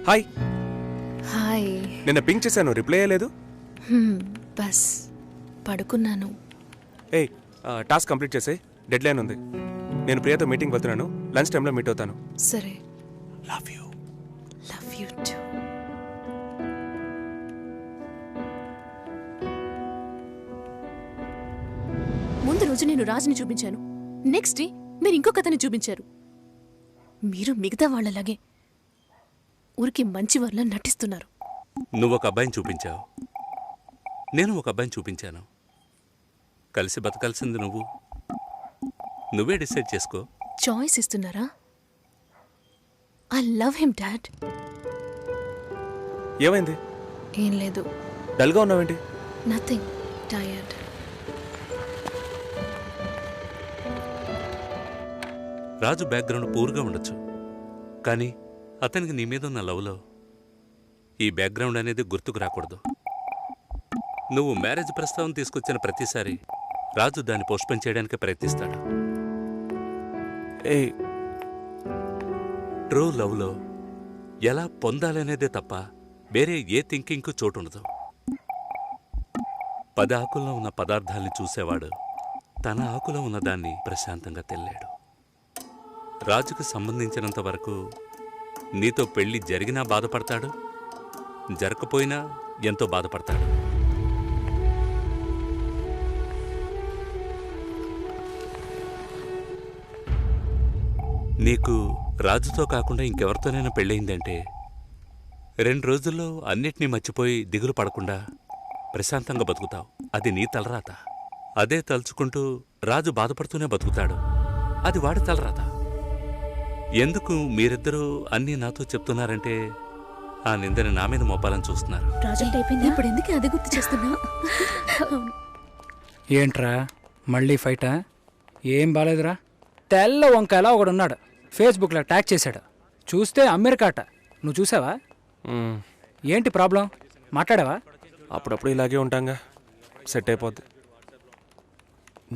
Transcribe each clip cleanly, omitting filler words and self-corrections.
Hi. Hi. నిన్న pink చేశాను, reply అయ్యలేదు. Bus పడుకున్నాను. ఏ టాస్క్ కంప్లీట్ చేసే, డెడ్ లైన్ ఉంది. నేను ప్రియతో మీటింగ్ వెళ్తున్నాను, లంచ్ టైంలో మీట్ అవుతాను. సరే. Love you. Love you two. ముందు రోజు నేను రాజుని చూపించాను, నెక్స్ట్ డే మీరు ఇంకొక అతన్ని చూపించారు. మీరు మిగతా వాళ్ళలాగే ఊరికి మంచి వాళ్ళ నటిస్తున్నారు. నువ్వు ఒక అబ్బాయిని చూపించావు, నేను ఒక అబ్బాయిని చూపించాను. కలిసి బతకాల్సింది నువ్వే డిసైడ్ చేసుకో. చాయిస్ ఇస్తున్నారా? I love him dad. ఏమైంది? ఏం లేదు. డల్గా ఉన్నావేంటి? Nothing, tired. రాజు బ్యాక్గ్రౌండ్ పూర్గా ఉండొచ్చు, కానీ అతనికి నీ మీద ఉన్న లవ్లో ఈ బ్యాక్గ్రౌండ్ అనేది గుర్తుకు రాకూడదు. నువ్వు మ్యారేజ్ ప్రస్తావన తీసుకొచ్చిన ప్రతిసారి రాజు దాన్ని పోస్ట్పోన్ చేయడానికి ప్రయత్నిస్తాడు. ట్రూ లవ్లో ఎలా పొందాలనేదే తప్ప వేరే ఏ థింకింగ్కు చోటుండదు. 10 ఆకుల్లో ఉన్న పదార్థాల్ని చూసేవాడు తన ఆకులో ఉన్నదాన్ని ప్రశాంతంగా తెల్లాడు. రాజుకు సంబంధించినంత వరకు నీతో పెళ్లి జరిగినా బాధపడతాడు, జరగకపోయినా ఎంతో బాధపడతాడు. నీకు రాజుతో కాకుండా ఇంకెవరితోనైనా పెళ్ళయిందంటే 2 రోజుల్లో అన్నిటినీ మర్చిపోయి దిగులు పడకుండా ప్రశాంతంగా బతుకుతావు. అది నీ తలరాత. అదే తలుచుకుంటూ రాజు బాధపడుతూనే బతుకుతాడు. అది వాడి తలరాత. ఎందుకు మీరిద్దరూ అన్నీ నాతో చెప్తున్నారంటే ఆ నిందని నా మీద మోపాలని చూస్తున్నారు. ఇప్పుడు ఎందుకు అది గుర్తు చేస్తున్నా? ఏంట్రా మళ్ళీ ఫైటా? ఏం బాలేదురా. తెల్ల వంకాయలా ఒకడున్నాడు, ఫేస్బుక్లో ట్యాగ్ చేశాడు. చూస్తే అమెరికాట. నువ్వు చూసావా? ఏంటి ప్రాబ్లం? మాట్లాడావా? అప్పుడప్పుడు ఇలాగే ఉంటాంగా, సెట్ అయిపోద్ది.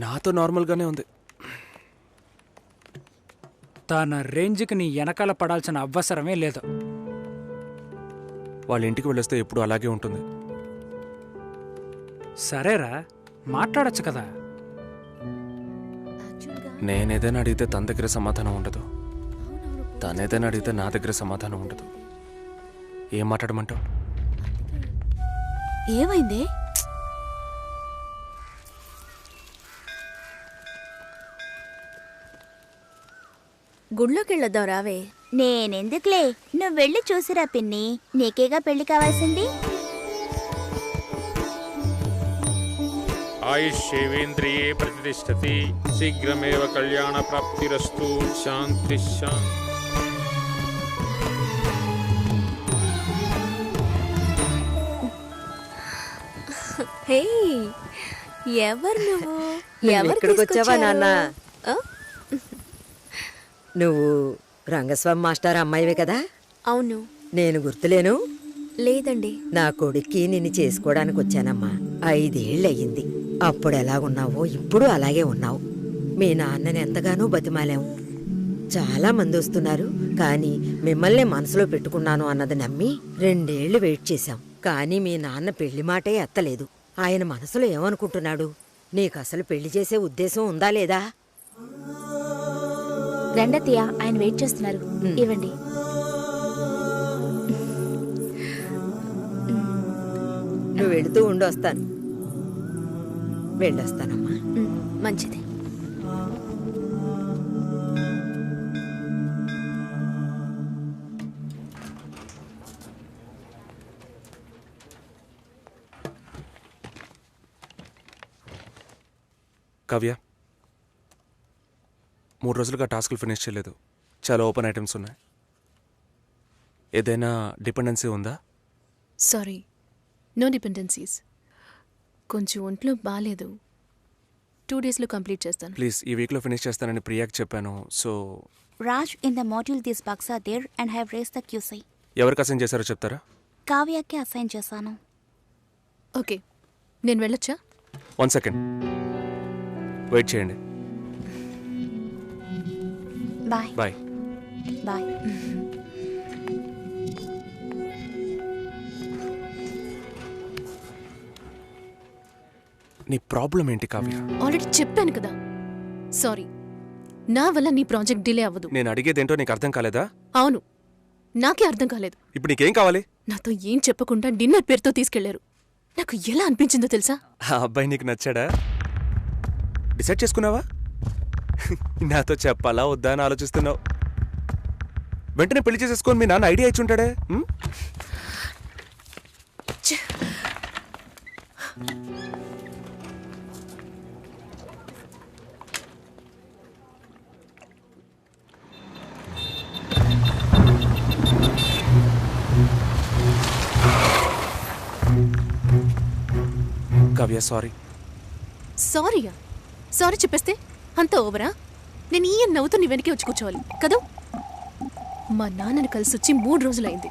నాతో నార్మల్గానే ఉంది. తన రేంజ్కి నీ వెనకాల పడాల్సిన అవసరమే లేదు. వాళ్ళ ఇంటికి వెళ్ళొస్తే ఎప్పుడు అలాగే ఉంటుంది. సరేరా, మాట్లాడచ్చు కదా. నేనేదైనా అడిగితే తన దగ్గర సమాధానం ఉండదు, తనేదైనా అడిగితే నా దగ్గర సమాధానం ఉండదు. ఏం మాట్లాడమంటావు? ఏమైంది? గుళ్ళోకెళ్ళొద్దాం రావే. నేనెందుకులే, నువ్వు వెళ్ళి చూసిరా పిన్ని, నీకేగా పెళ్లి కావాల్సింది. ఆయుష్యేవేంద్రియే ప్రతిష్టతి, శీఘ్రమేవ కళ్యాణ ప్రాప్తిరస్తు. శాంతి శాంతి. హే, ఎవరు నువ్వు? ఎక్కడికి వచ్చావా నాన్న? నువ్వు రంగస్వామి మాస్టర్ అమ్మాయివే కదా? అవును. నేను గుర్తులేను? లేదండి. నా కొడుక్కి నిన్ను చేసుకోవడానికి వచ్చానమ్మా. 5 ఏళ్ళయ్యింది. అప్పుడు ఎలాగున్నావో ఇప్పుడు అలాగే ఉన్నావు. మీ నాన్నని ఎంతగానో బతిమాలాము. చాలా మంది వస్తున్నారు, కానీ మిమ్మల్ని మనసులో పెట్టుకున్నాను అన్నది నమ్మి 2 ఏళ్లు వెయిట్ చేశాం. కానీ మీ నాన్న పెళ్లి మాటే ఎత్తలేదు. ఆయన మనసులో ఏమనుకుంటున్నాడు? నీకు అసలు పెళ్లి చేసే ఉద్దేశం ఉందా లేదా? రండత్తయ్య, ఆయన వెయిట్ చేస్తున్నారు. ఇవ్వండి. నువ్వు వెళుతూ ఉండొస్తాను. వెళ్ళొస్తానమ్మా. మంచిది. కావ్య, 3 రోజులుగా టాస్క్లు ఫినిష్ చేయలేదు. చాలా ఓపెన్ ఐటమ్స్ ఉన్నాయి. ఏదైనా డిపెండెన్సీ ఉందా? Sorry, no dependencies. కొంచెం ఒంట్లో బాగాలేదు. 2 డేస్లో కంప్లీట్ చేస్తాను. ప్లీజ్, ఈ వీక్లో ఫినిష్ చేస్తానని ప్రియాకి చెప్పాను. So Raj, in the module this box are there and have raised the QC. ఎవరికి అసైన్ చేశారో చెప్తారా? కావ్యకి అసైన్ చేశాను. ఓకే, నేను వెళ్ళొచ్చా? 1 సెకండ్ వెయిట్ చేయండి. బాయ్. బాయ్. బాయ్. నీ ప్రాబ్లం ఏంటి కావ్య? ఆల్రెడీ చెప్పాను కదా. సారీ, నా వల్ల నీ ప్రాజెక్ట్ డిలే అవ్వదు. నేను అడిగేదేంటో నీకు అర్థం కాలేదా? అవును, నాకే అర్థం కాలేదు. ఇప్పుడు నీకేం కావాలి? నాతో ఏం చెప్పకుండా డిన్నర్ పేరుతో తీసుకెళ్లారు. నాకు ఎలా అనిపించిందో తెలుసా? ఆ అబ్బాయి నీకు నచ్చాడా? డిసైడ్ చేసుకున్నావా? నాతో చెప్పాలా వద్దా అని ఆలోచిస్తున్నావు. వెంటనే పెళ్లి చేసేసుకొని మీ నాన్న ఐడియా ఇచ్చి ఉంటాడే. కావ్య సారీ. సారీయా? సారీ చెప్పేస్తే అంత ఓవరా? నేను ఈయన నవ్వుతూ నీ వెనకే వచ్చి కూర్చోవాలి కదూ? మా నాన్నని కలిసి వచ్చి 3 రోజులైంది.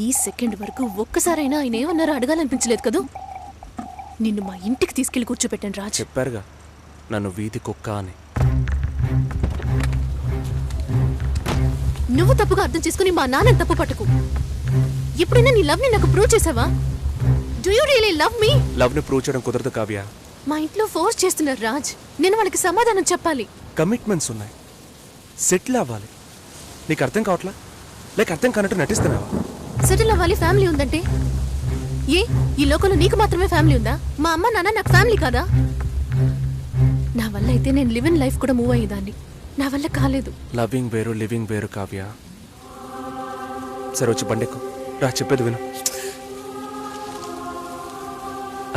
ఈ సెకండ్ వరకు ఒక్కసారైనా ఆయన ఏమన్నారో అడగాలనిపించలేదు కదూ? నిన్ను మా ఇంటికి తీసుకెళ్లి కూర్చోపెట్టాను రాజ్. చెప్పారుగా నన్ను వీధి కుక్క అని. నువ్వు తప్పుగా అర్థం చేసుకుని మా నాన్నని తప్పు పట్టుకు. ఎప్పుడైనా నీ లవ్ ని నాకు ప్రూవ్ చేసావా? Do you really love me? Love ని ప్రూవ్ చేయడం కుదరదు కావ్య. మా ఇంట్లో ఫోర్స్ చేస్తున్నారు రాజ్. నేను వాళ్ళకి సమాధానం చెప్పాలి. కమిట్మెంట్స్ ఉన్నాయి, సెటిల్ అవ్వాలి. నీకు అర్థం కావట్లా? లేక అర్థం కానట్టు నటిస్తున్నావా? సెటిల్ అవ్వాలి, ఫ్యామిలీ ఉందంటే ఏ ఈ లోకంలో నీకు మాత్రమే ఫ్యామిలీ ఉందా? మా అమ్మ నాన్న నాకు ఫ్యామిలీ కాదా? నా వల్ల అయితే నేను లివ్ ఇన్ లైఫ్ కూడా మూవ్ అయ్యేదాన్ని. నా వల్ల కాలేదు. లవింగ్ వేరు, లివింగ్ వేరు కావ్య. సరే వచ్చి బండెక్కు రా, చెప్పేది విను.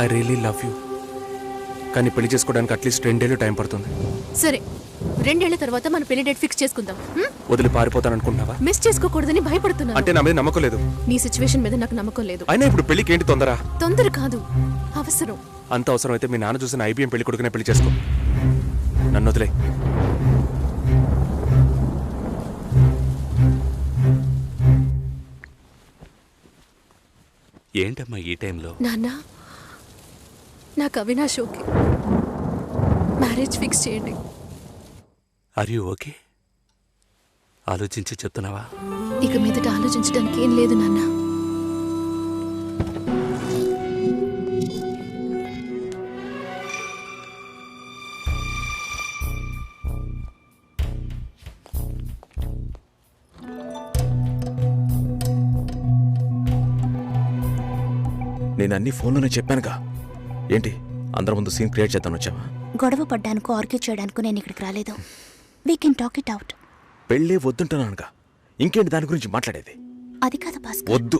I really love you. కానీ పెళ్లి చేసుకోవడానికి అట్లీస్ట్ 2 ఏళ్ళు టైం పడుతుంది. సరే, 2 ఏళ్ల తర్వాత మన పెళ్లి డేట్ ఫిక్స్ చేసుకుందాం. వదిలి పారిపోతాను అనుకుంటున్నావా? మిస్ చేసుకోకూడదని భయపడుతున్నా. అంటే నా మీద నమ్మకం లేదు? నీ సిచ్యువేషన్ మీద నాకు నమ్మకం లేదు. అయినా ఇప్పుడు పెళ్లికి ఏంటి తొందర? తొందర కాదు, అవసరం. అంత అవసరం అయితే మీ నాన్న చూసిన IBM పెళ్లి కొడుకునే పెళ్లి చేసుకో. నన్ను వదిలే. ఏంటమ్మా ఈ టైంలో? నాన్న, నాకు అవినాష్ ఓకే. మ్యారేజ్ ఫిక్స్ చేయండి. Are you okay? ఆలోచించి చెప్తున్నావా? ఇక మీదట ఆలోచించడానికి ఏం లేదు నాన్న. నేను అన్ని ఫోన్లోనే చెప్పానుగా. ఏంటి అందరి ముందు సీన్ క్రియేట్ చేద్దాం వచ్చావా? గొడవ పడ్డానుకో ఆర్గ్యూ చేయడానికి నేను ఇక్కడికి రాలేదు. We can talk it out. పెళ్ళే వద్దుంటున్నానుగా, ఇంకేంటి దాని గురించి మాట్లాడేది? అది కాదు భాస్కర్. వద్దు,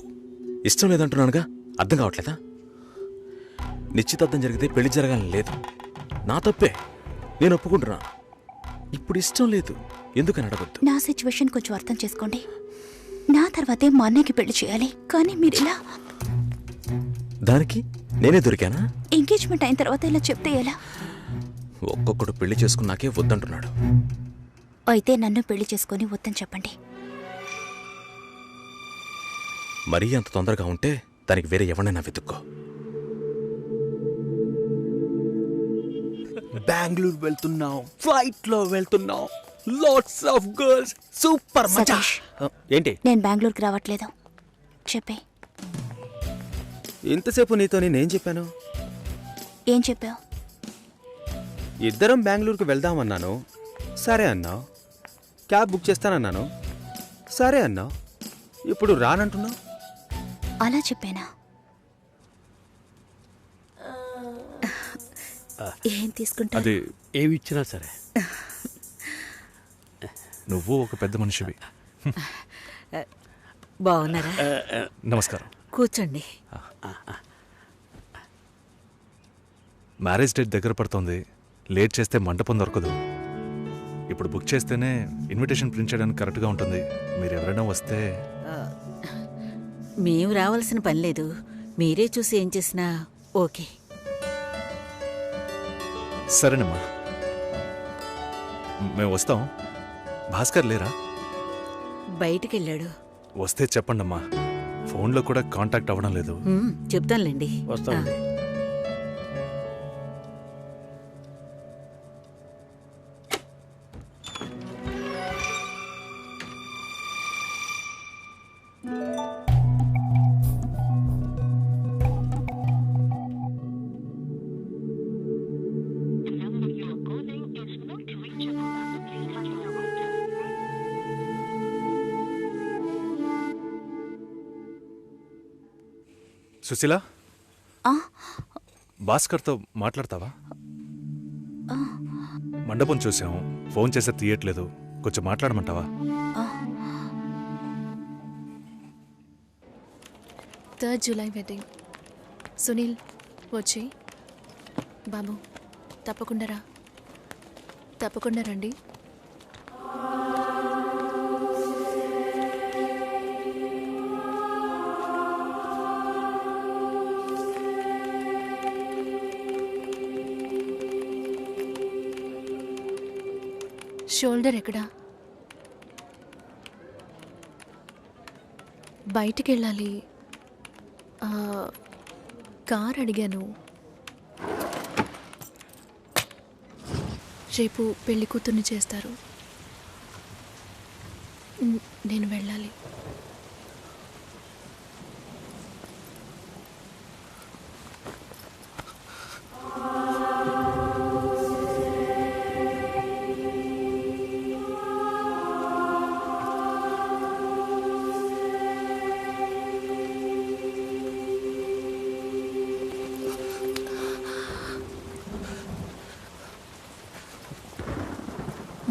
ఇష్టం లేదంటున్నానుగా. అర్థం కావట్లేదా? నిశ్చితార్థం జరిగితే పెళ్లి జరగాలని లేదు, నా తప్పే, నేను ఒప్పుకుంటున్నా. ఇప్పుడు ఇష్టం లేదు, ఎందుకని అడగొద్దు. నా సిచ్యువేషన్ కొంచెం అర్థం చేసుకోండి. నా తర్వాతే మా అన్నయ్యకి పెళ్లి చేయాలి. కానీ మీరు ఇలా దానికి నేనే దొరికానా? ఎంగేజ్మెంట్ అయిన తర్వాత ఇలా చెప్తే ఎలా? ఒక్కొక్కడు పెళ్లి చేసుకున్నాకే వద్దంటున్నాడు. అయితే నన్ను పెళ్లి చేసుకొని వద్దని చెప్పండి. మరీ అంత తొందరగా ఉంటే దానికి వేరే ఎవరినైనా వెతుక్కో. బెంగళూరు వెళ్తున్నాం, ఫ్లైట్ లో వెళ్తున్నాం, లాట్స్ ఆఫ్ గర్ల్స్, సూపర్ మజా. సతీష్, ఏంటి? నేను బెంగళూరుకి రావట్లేదు. చెప్పే. ఇంతసేపు నీతో నేనేం చెప్పాను? ఏం చెప్పావు? ఇద్దరం బెంగళూరుకు వెళ్దామన్నాను, సరే అన్నావు. క్యాబ్ బుక్ చేస్తానన్నాను, సరే అన్నావు. ఇప్పుడు రానంటున్నావు. అలా చెప్పానా? ఏం తీసుకుంటా? అది ఏమి ఇచ్చినా సరే. నువ్వు ఒక పెద్ద మనిషివి. బాగున్నారా? నమస్కారం. కూర్చోండి. మ్యారేజ్ డేట్ దగ్గర పడుతోంది, లేట్ చేస్తే మంటపం దొరకదు. ఇప్పుడు బుక్ చేస్తేనే ఇన్విటేషన్ ప్రింట్ చేయడానికి కరెక్ట్గా ఉంటుంది. మీరు ఎవరైనా వస్తే. మేము రావాల్సిన పని లేదు, మీరే చూసి ఏం చేసినా ఓకే. సరేనమ్మా, మేము వస్తాం. భాస్కర్ లేరా? బయటికెళ్ళాడు. వస్తే చెప్పండమ్మా, ఫోన్లో కూడా కాంటాక్ట్ అవ్వడం లేదు. చెప్తానులేండి. వస్తానండి. సుశీల, భాస్కర్తో మాట్లాడతావా? మండపం చూసాం, ఫోన్ చేస్తే తీయట్లేదు. కొంచెం మాట్లాడమంటావా? 3rd July wedding. సునీల్ వచ్చి. బాబు తప్పకుండా రండి. షోల్డర్ ఎక్కడా? బయటికి వెళ్ళాలి. కార్ అడిగాను. రేపు పెళ్లి కూతుర్ని చేస్తారు. నేను వెళ్ళాలి.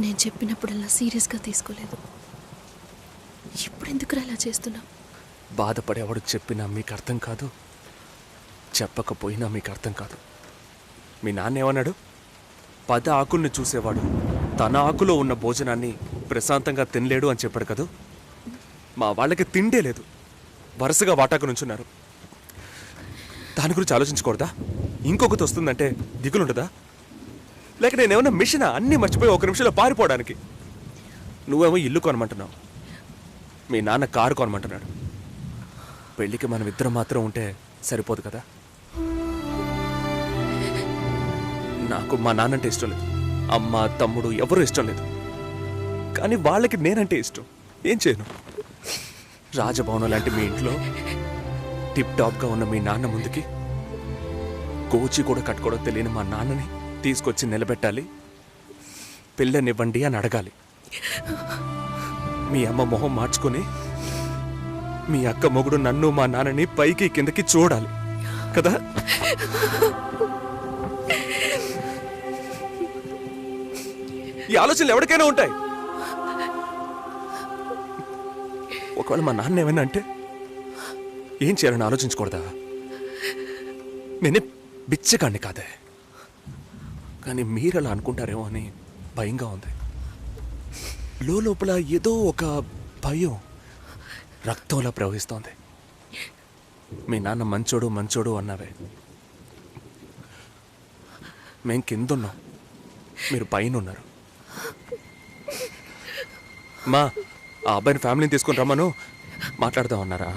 నేను చెప్పినప్పుడల్లా సీరియస్గా తీసుకోలేదు. ఇప్పుడు ఎందుకు అలా చేస్తున్నా? బాధపడేవాడు చెప్పినా మీకు అర్థం కాదు, చెప్పకపోయినా మీకు అర్థం కాదు. మీ నాన్న ఏమన్నాడు? 10 ఆకుల్ని చూసేవాడు తన ఆకులో ఉన్న భోజనాన్ని ప్రశాంతంగా తినలేడు అని చెప్పాడు కదా. మా వాళ్ళకి తిండే లేదు, వరుసగా వాటాకు నుంచున్నారు. దాని గురించి ఆలోచించకూడదా? ఇంకొకటి వస్తుందంటే దిగులుండదా? లేక నేనేమన్నా మిషనా అన్నీ మర్చిపోయి 1 నిమిషంలో పారిపోవడానికి? నువ్వేమో ఇల్లు కొనమంటున్నావు, మీ నాన్న కారు కొనమంటున్నాడు. పెళ్ళికి మనం ఇద్దరం మాత్రం ఉంటే సరిపోదు కదా. నాకు మా నాన్నంటే ఇష్టం లేదు, అమ్మ తమ్ముడు ఎవరూ ఇష్టం లేదు. కానీ వాళ్ళకి నేనంటే ఇష్టం. ఏం చేయను? రాజభవనం లాంటి మీ ఇంట్లో టిప్ టాప్గా ఉన్న మీ నాన్న ముందుకి కోచి కూడా కట్టుకోవడం తెలియని మా నాన్నని తీసుకొచ్చి నిలబెట్టాలి. పిల్లనివ్వండి అని అడగాలి. మీ అమ్మ మొహం మార్చుకొని మీ అక్క మొగుడు నన్ను మా నాన్నని పైకి కిందకి చూడాలి కదా. ఈ ఆలోచనలు ఎవరికైనా ఉంటాయి. ఒకవేళ మా నాన్న ఏమైనా అంటే ఏం చేయాలని ఆలోచించకూడదా? నేనే బిచ్చగాన్ని కాదే, కానీ మీరు అలా అనుకుంటారేమో అని భయంగా ఉంది. లోపల ఏదో ఒక భయం రక్తంలా ప్రవహిస్తోంది. మీ నాన్న మంచోడు అన్నావే, మేం కిందున్నాం, మీరు పైన ఉన్నారు. మా ఆ అబ్బాయిని ఫ్యామిలీని తీసుకుని రమ్మను, మాట్లాడదామన్నారా?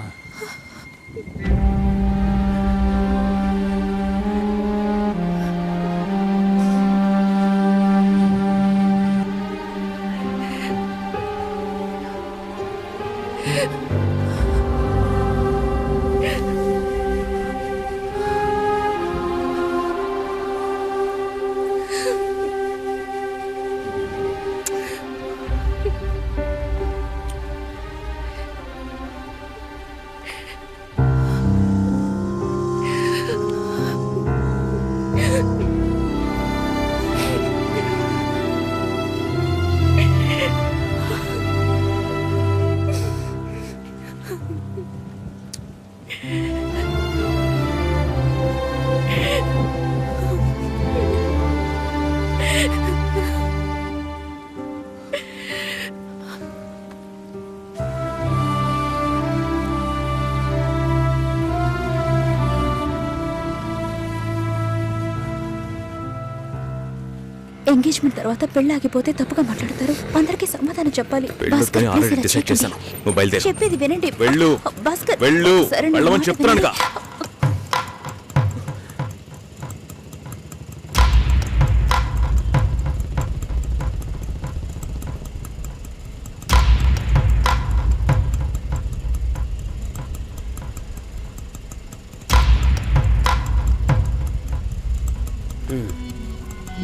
ఎంగేజ్మెంట్ తర్వాత పెళ్లి ఆగిపోతే తప్పుగా మాట్లాడతారు. అందరికీ సమాధానం చెప్పాలి. చెప్పేది వినండి. చెప్తున్నాను.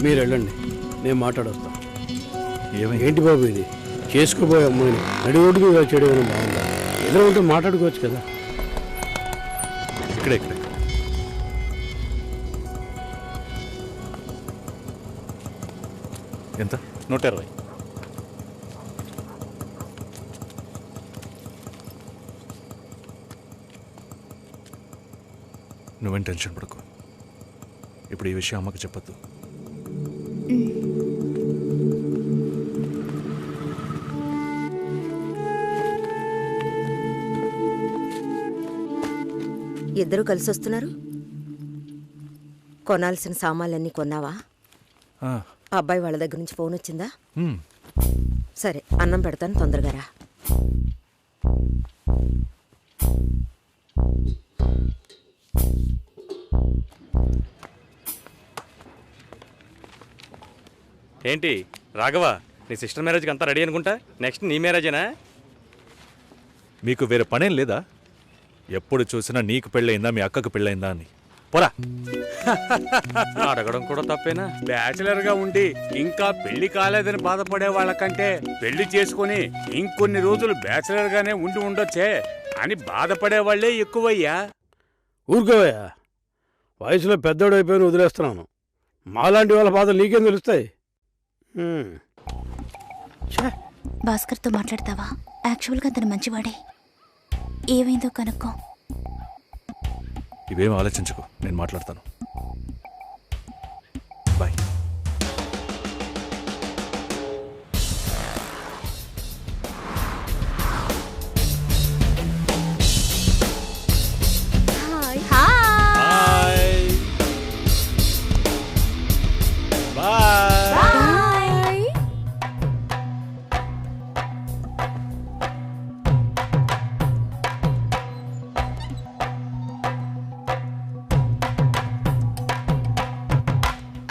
మీరు వెళ్ళండి, నేను మాట్లాడొస్తాను. ఏంటి బాబు ఇది? చేసుకోబోయే అమ్మాయిని నడి రోడ్డుకు చేయడం బాగుందా? ఎదురు ఉంటే మాట్లాడుకోవచ్చు కదా. ఇక్కడే ఎంత? 120. నువ్వేం టెన్షన్ పడకు. ఇప్పుడు ఈ విషయం అమ్మకి చెప్పొద్దు. ఇద్దరు కలిసి వస్తున్నారు. కొనాల్సిన సామాన్లన్నీ కొన్నావా? అబ్బాయి వాళ్ళ దగ్గర నుంచి ఫోన్ వచ్చిందా? సరే, అన్నం పెడతాను, తొందరగా రా. ఏంటి రాఘవ, నీ సిస్టర్ మ్యారేజ్కి అంతా రెడీ అనుకుంటా? నెక్స్ట్ నీ మ్యారేజేనా? మీకు వేరే పనేం లేదా? ఎప్పుడు చూసినా నీకు పెళ్ళయిందా, మీ అక్కకు పెళ్ళయిందా అని. పోరా. అడగడం కూడా తప్పేనా? బ్యాచిలర్గా ఉండి ఇంకా పెళ్లి కాలేదని బాధపడే వాళ్ళకంటే పెళ్లి చేసుకుని ఇంకొన్ని రోజులు బ్యాచిలర్గానే ఉండి ఉండొచ్చే అని బాధపడే వాళ్ళే ఎక్కువయ్యా. ఊరుకోవయ్యా, వయసులో పెద్దోడు అయిపోయిన వదిలేస్తున్నాను. మాలాంటి వాళ్ళ బాధలు నీకేం తెలుస్తాయి? భాస్కర్తో మాట్లాడతావా? యాక్చువల్గా అతను మంచివాడే. ఏమైందో కనుక్కో. ఇవేం ఆలోచించుకో, నేను మాట్లాడతాను. బాయ్.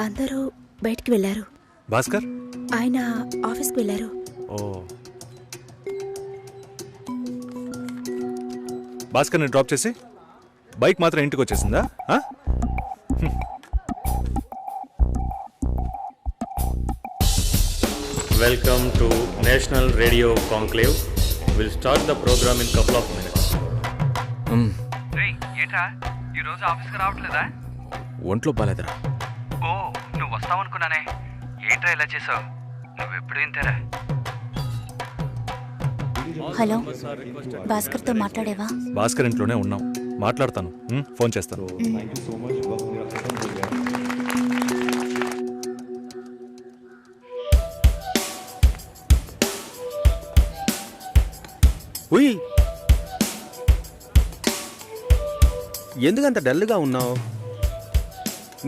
అందరూ బయటికి వెళ్ళారు. భాస్కర్ ఆయన ఆఫీస్కి వెళ్ళారు. ఓ, భాస్కర్ని డ్రాప్ చేసి బైక్ మాత్రం ఇంటికి వచ్చేసిందా? Welcome to National Radio Conclave. We'll start the program in couple of minutes. ఏంట్రా ఈరోజు ఆఫీస్కి రావట్లేదా? ఒంట్లో బాలేదురా. ఓ, నువ్వు వస్తావనుకున్నానే. ఏంట్రా ఇలా చేసావు? నువ్వెప్పుడు ఇంతేరా? హలో, భాస్కర్తో మాట్లాడేవా? భాస్కర్ ఇంట్లోనే ఉన్నాం, మాట్లాడతాను. ఫోన్ చేస్తాను. ఉయ్, ఎందుకంత డల్గా ఉన్నావు?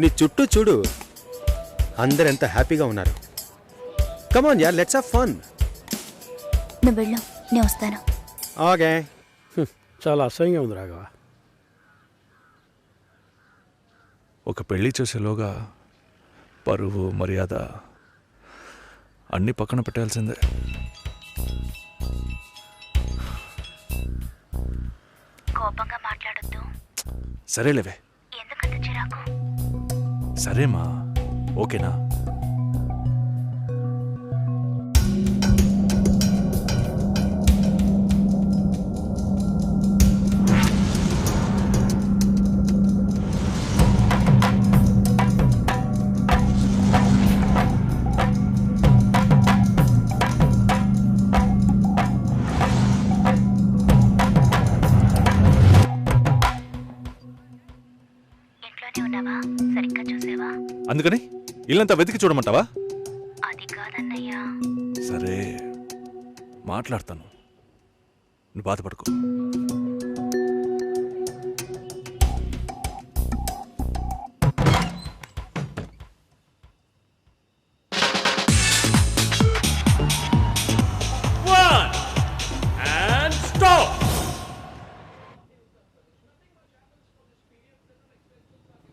నీ చుట్టూ చూడు, అందరెంత హ్యాపీగా ఉన్నారు. కమాన్ యార్, లెట్స్ హావ్ ఫన్. నువ్వు వెళ్ళు, నేను వస్తాను. ఓకే. చాలా అసహ్యంగా ఉంది రాఘవ. ఒక పెళ్లి చేసేలోగా పరువు మర్యాద అన్నీ పక్కన పెట్టాల్సిందే. కోపంగా మాట్లాడొద్దు. సరేలేవే. ఎందుకంత చిరాకు? సరేమా, ఓకేనా? అందుకని ఇల్లంతా వెతికి చూడమంటావా? అది కాదన్నయ్యా. సరే, మాట్లాడతాను, నువ్వు బాధపడకు.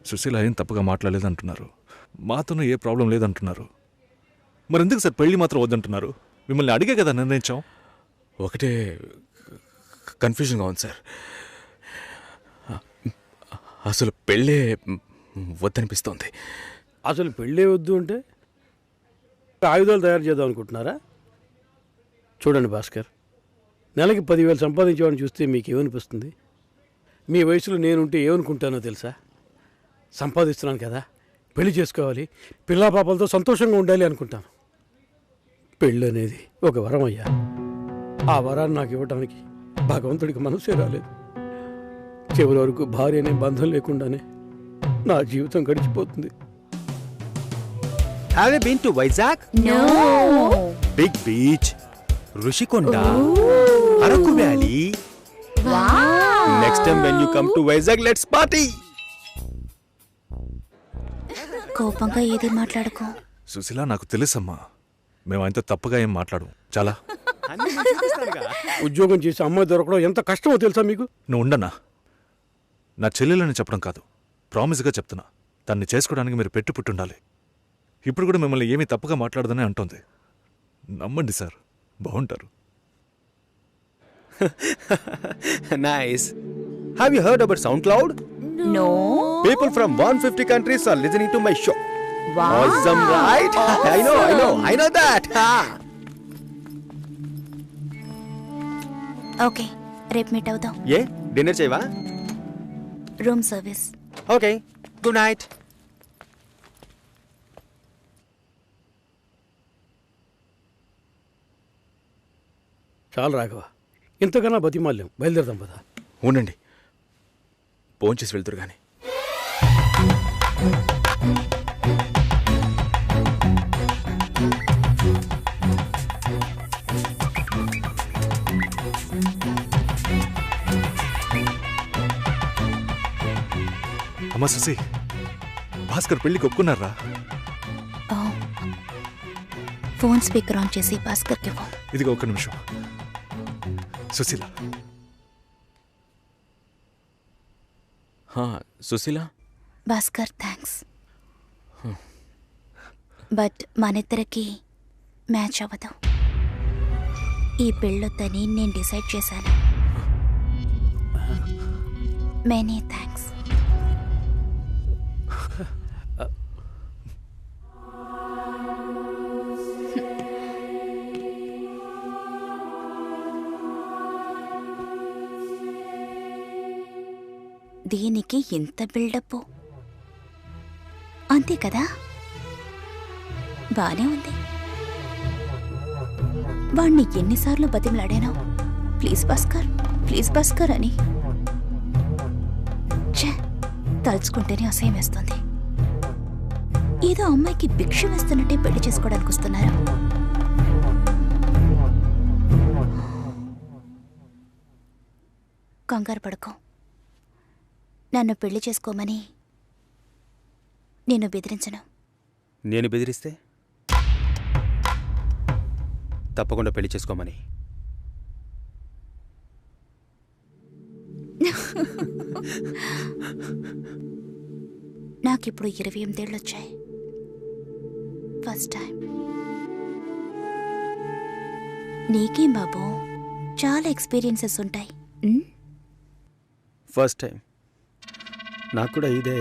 సుశీల ఏం తప్పుగా మాట్లాడలేదంటున్నారు, మాతోనూ ఏ ప్రాబ్లం లేదంటున్నారు. మరి ఎందుకు సార్ పెళ్లి మాత్రం వద్దంటున్నారు? మిమ్మల్ని అడిగే కదా నిర్ణయించాం. ఒకటే కన్ఫ్యూజన్గా ఉంది సార్. అసలు పెళ్ళే వద్దనిపిస్తోంది. అసలు పెళ్ళే వద్దు అంటే ఆయుధాలు తయారు చేద్దాం అనుకుంటున్నారా? చూడండి భాస్కర్, నెలకి 10,000 సంపాదించేవాడిని చూస్తే మీకు ఏమనిపిస్తుంది? మీ వయసులో నేనుంటే ఏమనుకుంటానో తెలుసా? సంపాదిస్తున్నాను కదా, పెళ్లి చేసుకోవాలి, పిల్లా పాపలతో సంతోషంగా ఉండాలి అనుకుంటాను. పెళ్ళి అనేది ఒక వరం అయ్యా. ఆ వరాన్ని నాకు ఇవ్వడానికి భగవంతుడికి మనసే రాలేదు. చివరి వరకు భార్య అనే బంధం లేకుండానే నా జీవితం గడిచిపోతుంది. Have you been to Vizag? No. Big beach, Rushikonda, Araku Valley. Wow. Next time when you come to Vizag, let's party. కోపంగా ఏది మాట్లాడుకో. సుశీల, నాకు తెలుసమ్మా, మేము ఆయనతో తప్పుగా ఏం మాట్లాడు. చాలా ఉద్యోగం చేసి అమ్మాయి దొరకడం ఎంత కష్టమో తెలుసా మీకు? నువ్వు ఉండనా? నా చెల్లెలని చెప్పడం కాదు, ప్రామిస్గా చెప్తున్నా. తన్ని చేసుకోవడానికి మీరు పెట్టి పుట్టుండాలి. ఇప్పుడు కూడా మిమ్మల్ని ఏమీ తప్పుగా మాట్లాడదని అంటోంది. నమ్మండి సార్, బాగుంటారు. Nice. Have you heard about SoundCloud? No. People from 150 countries are listening to my show. Wow. Awesome, right? I know that. Okay, రేపు మీట్ అవుదాం. ఏ డిన్నర్ చేయవా? Room service. Okay, good night. చాలు రాఘవ, ఇంతకన్నా బతిమాల్యం. బయలుదేరదాం పదా. ఉండండి, ఫోన్ చేసి వెళ్తురు కానీ. అమ్మా సుశీ, భాస్కర్ పెళ్ళికి ఒప్పుకున్నారా? ఫోన్ స్పీకర్ ఆన్ చేసి భాస్కర్కి ఇవ్వు. ఇదిగో ఒక్క నిమిషం. సుశీల. సుశీల. భాస్కర్, థ్యాంక్స్. బట్ మనిద్దరికి మ్యాచ్ అవ్వదు. ఈ పెళ్ళొద్దని నేను డిసైడ్ చేశాను. Many thanks. దీనికి ఇంత బిల్డప్ అంతే కదా? బానే ఉంది. వాణ్ణి ఎన్నిసార్లు బతిమలాడాను, ప్లీజ్ భాస్కర్, ప్లీజ్ భాస్కర్ అని. ఛే, తలుచుకుంటేనే అసహ్యం వేస్తుంది. ఏదో అమ్మాయికి భిక్ష వేస్తున్నట్టే పెళ్లి చేసుకోవడానికి వస్తున్నారు. కంగారు పడుకో. నన్ను పెళ్లి చేసుకోమని నేను బెదిరించను. నేను బెదిరిస్తే తప్పకుండా పెళ్లి చేసుకోమని. నాకిప్పుడు 28 ఏళ్ళు వచ్చాయి. First time. నీకేం బాబు, చాలా ఎక్స్పీరియన్సెస్ ఉంటాయి. ఫస్ట్ టైం నాకు కూడా ఇదే.